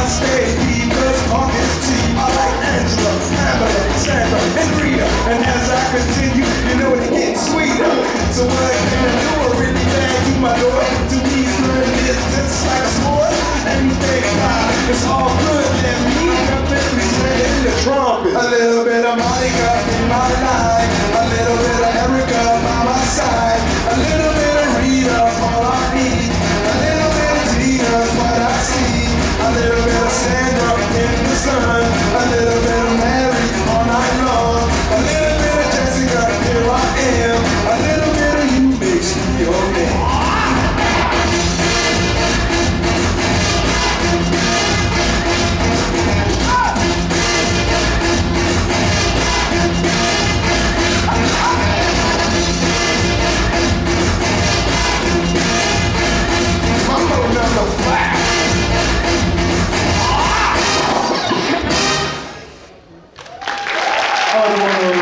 stay because Hawkins T. I like Angela, Pamela, Sandra, and Rita. And as I continue, you know it gets sweeter. So what can I do? I really bag you my door. To me, learning is just like a sport. Anything it's all good. Let me jump in and play the trumpet. A little bit of Monica in my life. A little bit of Erica by my side. A little bit of Rita, all I need. A little bit of Tina's what I see. A little bit of Sandra in the sun. A little bit of Mary all night long. A little bit of Jessica, here I am. A little bit of you makes me your man. Another one of those